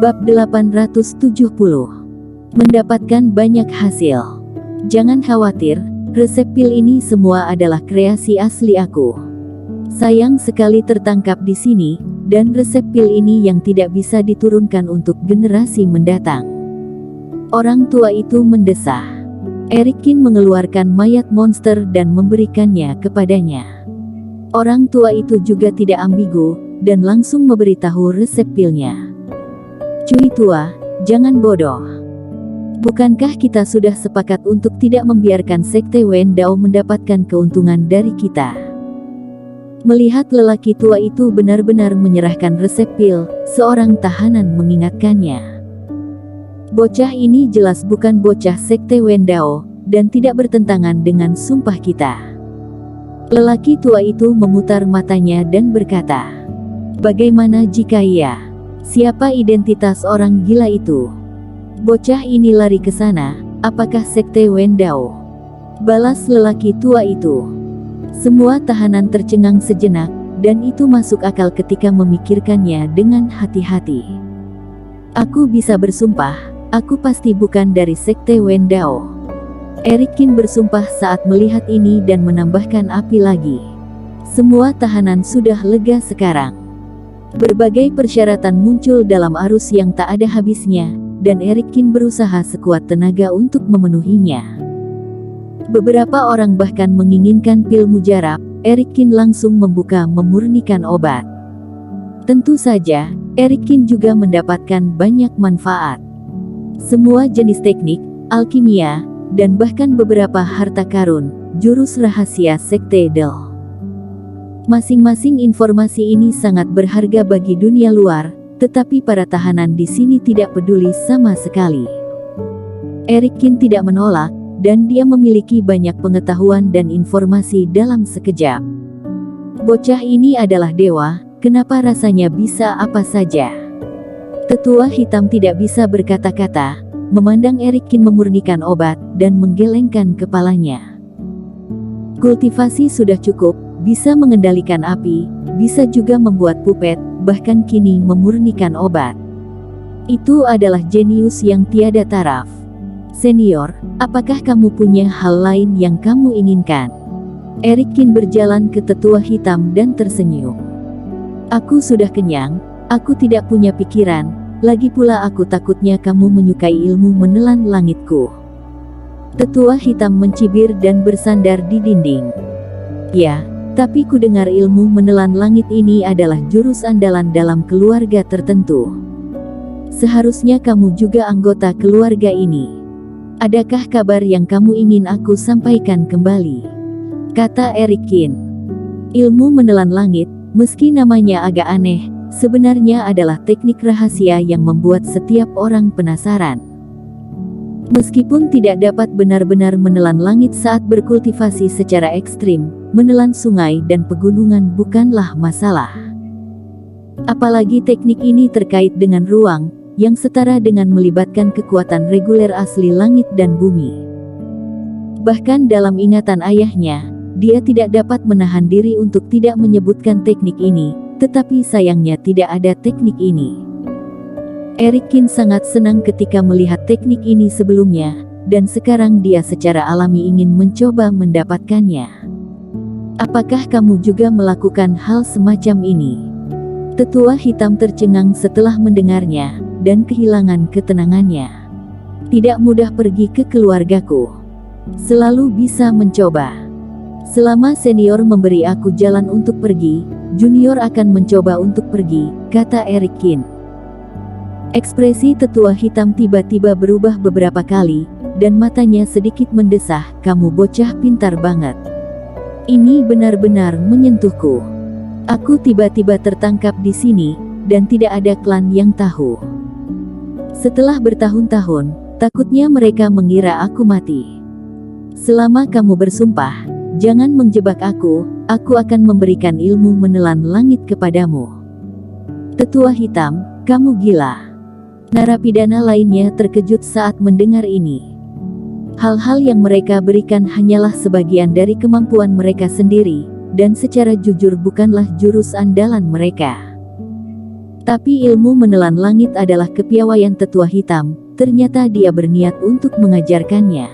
Bab 870. Mendapatkan banyak hasil. Jangan khawatir, resep pil ini semua adalah kreasi asli aku. Sayang sekali tertangkap di sini, dan resep pil ini yang tidak bisa diturunkan untuk generasi mendatang. Orang tua itu mendesah. Erikin mengeluarkan mayat monster dan memberikannya kepadanya. Orang tua itu juga tidak ambigu, dan langsung memberitahu resep pilnya. Cui tua, jangan bodoh. Bukankah kita sudah sepakat untuk tidak membiarkan Sekte Wen Dao mendapatkan keuntungan dari kita? Melihat lelaki tua itu benar-benar menyerahkan resep pil, seorang tahanan mengingatkannya. Bocah ini jelas bukan bocah Sekte Wen Dao, dan tidak bertentangan dengan sumpah kita. Lelaki tua itu memutar matanya dan berkata, "Bagaimana jika iya? Siapa identitas orang gila itu? Bocah ini lari ke sana, apakah Sekte Wen Dao?" Balas lelaki tua itu. Semua tahanan tercengang sejenak, dan itu masuk akal ketika memikirkannya dengan hati-hati. "Aku bisa bersumpah, aku pasti bukan dari Sekte Wen Dao." Erikin bersumpah saat melihat ini dan menambahkan api lagi. Semua tahanan sudah lega sekarang. Berbagai persyaratan muncul dalam arus yang tak ada habisnya, dan Erikin berusaha sekuat tenaga untuk memenuhinya. Beberapa orang bahkan menginginkan pil mujarab. Erikin langsung memurnikan obat. Tentu saja, Erikin juga mendapatkan banyak manfaat. Semua jenis teknik, alkimia, dan bahkan beberapa harta karun, jurus rahasia Sekte Del. Masing-masing informasi ini sangat berharga bagi dunia luar, tetapi para tahanan di sini tidak peduli sama sekali. Erikin tidak menolak, dan dia memiliki banyak pengetahuan dan informasi dalam sekejap. Bocah ini adalah dewa, kenapa rasanya bisa apa saja? Tetua hitam tidak bisa berkata-kata, memandang Erikin memurnikan obat, dan menggelengkan kepalanya. Kultivasi sudah cukup, bisa mengendalikan api, bisa juga membuat pupet, bahkan kini memurnikan obat. Itu adalah jenius yang tiada taraf. Senior, apakah kamu punya hal lain yang kamu inginkan? Erikin berjalan ke tetua hitam dan tersenyum. "Aku sudah kenyang, aku tidak punya pikiran, lagi pula aku takutnya kamu menyukai ilmu menelan langitku." Tetua hitam mencibir dan bersandar di dinding. "Ya, tapi ku dengar ilmu menelan langit ini adalah jurus andalan dalam keluarga tertentu. Seharusnya kamu juga anggota keluarga ini. Adakah kabar yang kamu ingin aku sampaikan kembali?" kata Erikin. Ilmu menelan langit, meski namanya agak aneh, sebenarnya adalah teknik rahasia yang membuat setiap orang penasaran. Meskipun tidak dapat benar-benar menelan langit saat berkultivasi secara ekstrim, menelan sungai dan pegunungan bukanlah masalah. Apalagi teknik ini terkait dengan ruang, yang setara dengan melibatkan kekuatan reguler asli langit dan bumi. Bahkan dalam ingatan ayahnya, dia tidak dapat menahan diri untuk tidak menyebutkan teknik ini, tetapi sayangnya tidak ada teknik ini. Erikin sangat senang ketika melihat teknik ini sebelumnya, dan sekarang dia secara alami ingin mencoba mendapatkannya. "Apakah kamu juga melakukan hal semacam ini?" Tetua hitam tercengang setelah mendengarnya, dan kehilangan ketenangannya. "Tidak mudah pergi ke keluargaku. Selalu bisa mencoba. Selama senior memberi aku jalan untuk pergi, junior akan mencoba untuk pergi," kata Erikin. Ekspresi tetua hitam tiba-tiba berubah beberapa kali, dan matanya sedikit mendesah. "Kamu bocah pintar banget. Ini benar-benar menyentuhku. Aku tiba-tiba tertangkap di sini, dan tidak ada klan yang tahu. Setelah bertahun-tahun, takutnya mereka mengira aku mati. Selama kamu bersumpah, jangan menjebak aku akan memberikan ilmu menelan langit kepadamu." "Tetua hitam, kamu gila." Narapidana lainnya terkejut saat mendengar ini. Hal-hal yang mereka berikan hanyalah sebagian dari kemampuan mereka sendiri, dan secara jujur bukanlah jurus andalan mereka. Tapi ilmu menelan langit adalah kepiawaian tetua hitam, ternyata dia berniat untuk mengajarkannya.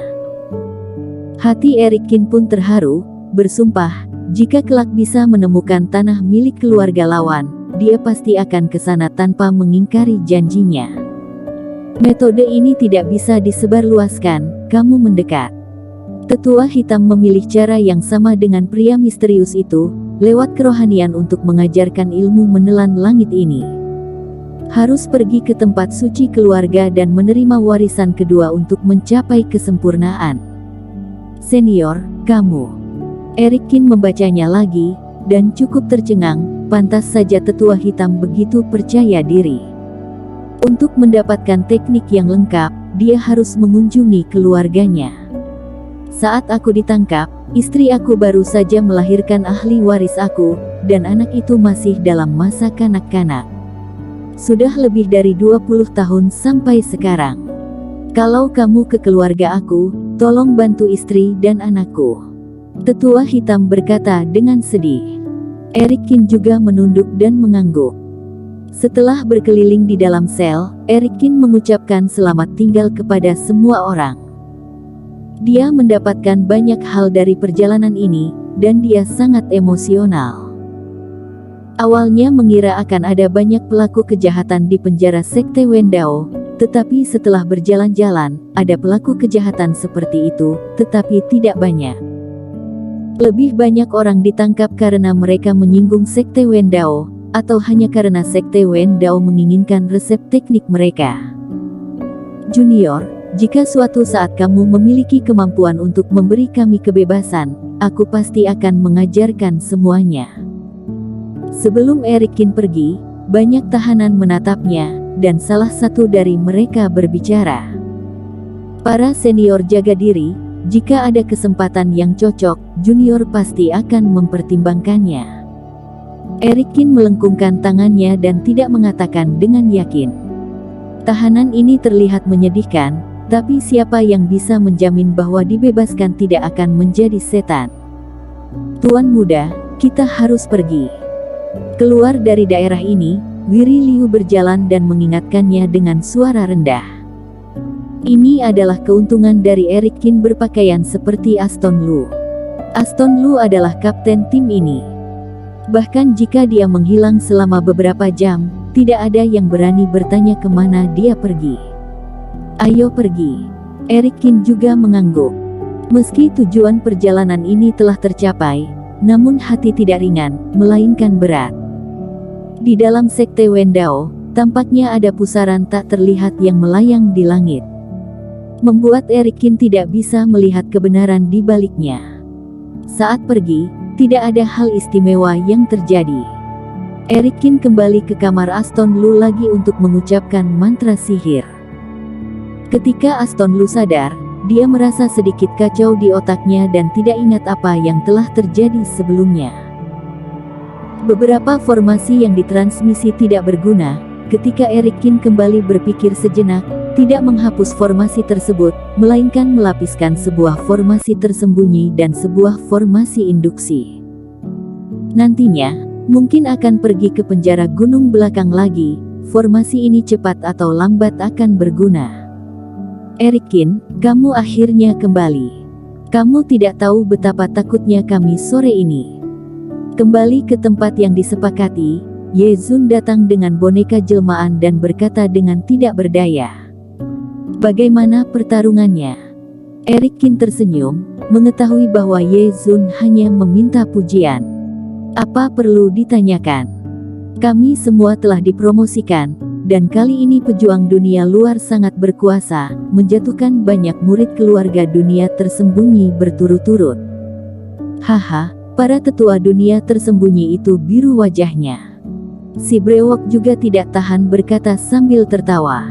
Hati Erikin pun terharu, bersumpah, jika kelak bisa menemukan tanah milik keluarga lawan, dia pasti akan ke sana tanpa mengingkari janjinya. Metode ini tidak bisa disebarluaskan, kamu mendekat. Tetua hitam memilih cara yang sama dengan pria misterius itu, lewat kerohanian untuk mengajarkan ilmu menelan langit ini. Harus pergi ke tempat suci keluarga dan menerima warisan kedua untuk mencapai kesempurnaan. Senior, kamu. Erikin membacanya lagi, dan cukup tercengang, pantas saja tetua hitam begitu percaya diri. Untuk mendapatkan teknik yang lengkap, dia harus mengunjungi keluarganya. Saat aku ditangkap, istri aku baru saja melahirkan ahli waris aku, dan anak itu masih dalam masa kanak-kanak. Sudah lebih dari 20 tahun sampai sekarang. Kalau kamu ke keluarga aku, tolong bantu istri dan anakku. Tetua hitam berkata dengan sedih. Erikin juga menunduk dan mengangguk. Setelah berkeliling di dalam sel, Erikin mengucapkan selamat tinggal kepada semua orang. Dia mendapatkan banyak hal dari perjalanan ini, dan dia sangat emosional. Awalnya mengira akan ada banyak pelaku kejahatan di penjara sekte Wendao, tetapi setelah berjalan-jalan, ada pelaku kejahatan seperti itu, tetapi tidak banyak. Lebih banyak orang ditangkap karena mereka menyinggung sekte Wendao, atau hanya karena sekte Wendao menginginkan resep teknik mereka. Junior, jika suatu saat kamu memiliki kemampuan untuk memberi kami kebebasan, aku pasti akan mengajarkan semuanya. Sebelum Erikin pergi, banyak tahanan menatapnya, dan salah satu dari mereka berbicara. Para senior jaga diri, jika ada kesempatan yang cocok, junior pasti akan mempertimbangkannya. Erikin melengkungkan tangannya dan tidak mengatakan dengan yakin. Tahanan ini terlihat menyedihkan, tapi siapa yang bisa menjamin bahwa dibebaskan tidak akan menjadi setan? Tuan muda, kita harus pergi. Keluar dari daerah ini, Wiri Liu berjalan dan mengingatkannya dengan suara rendah. Ini adalah keuntungan dari Erikin berpakaian seperti Aston Lu. Aston Lu adalah kapten tim ini. Bahkan jika dia menghilang selama beberapa jam, tidak ada yang berani bertanya kemana dia pergi. Ayo pergi. Erikin juga mengangguk. Meski tujuan perjalanan ini telah tercapai, namun hati tidak ringan, melainkan berat. Di dalam sekte Wendao, tampaknya ada pusaran tak terlihat yang melayang di langit. Membuat Erikin tidak bisa melihat kebenaran di baliknya. Saat pergi, tidak ada hal istimewa yang terjadi. Erikin kembali ke kamar Aston Lu lagi untuk mengucapkan mantra sihir. Ketika Aston Lu sadar, dia merasa sedikit kacau di otaknya dan tidak ingat apa yang telah terjadi sebelumnya. Beberapa formasi yang ditransmisi tidak berguna. Ketika Erikin kembali berpikir sejenak, tidak menghapus formasi tersebut, melainkan melapiskan sebuah formasi tersembunyi dan sebuah formasi induksi. Nantinya, mungkin akan pergi ke penjara gunung belakang lagi, formasi ini cepat atau lambat akan berguna. Erikin, kamu akhirnya kembali. Kamu tidak tahu betapa takutnya kami sore ini. Kembali ke tempat yang disepakati, Ye Zun datang dengan boneka jelmaan dan berkata dengan tidak berdaya. Bagaimana pertarungannya? Erikin tersenyum, mengetahui bahwa Ye Zun hanya meminta pujian. Apa perlu ditanyakan? Kami semua telah dipromosikan, dan kali ini pejuang dunia luar sangat berkuasa, menjatuhkan banyak murid keluarga dunia tersembunyi berturut-turut. Haha, para tetua dunia tersembunyi itu biru wajahnya. Si brewok juga tidak tahan berkata sambil tertawa.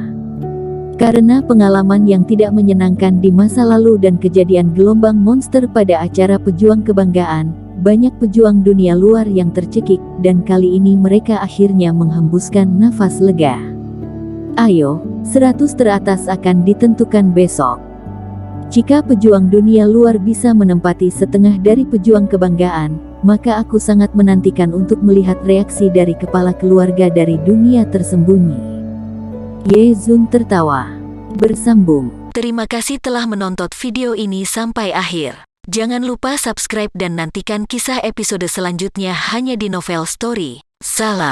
Karena pengalaman yang tidak menyenangkan di masa lalu dan kejadian gelombang monster pada acara pejuang kebanggaan, banyak pejuang dunia luar yang tercekik, dan kali ini mereka akhirnya menghembuskan nafas lega. Ayo, 100 teratas akan ditentukan besok. Jika pejuang dunia luar bisa menempati setengah dari pejuang kebanggaan, maka aku sangat menantikan untuk melihat reaksi dari kepala keluarga dari dunia tersembunyi. Ye Zun tertawa. Bersambung. Terima kasih telah menonton video ini sampai akhir. Jangan lupa subscribe dan nantikan kisah episode selanjutnya hanya di Novel Story. Salam.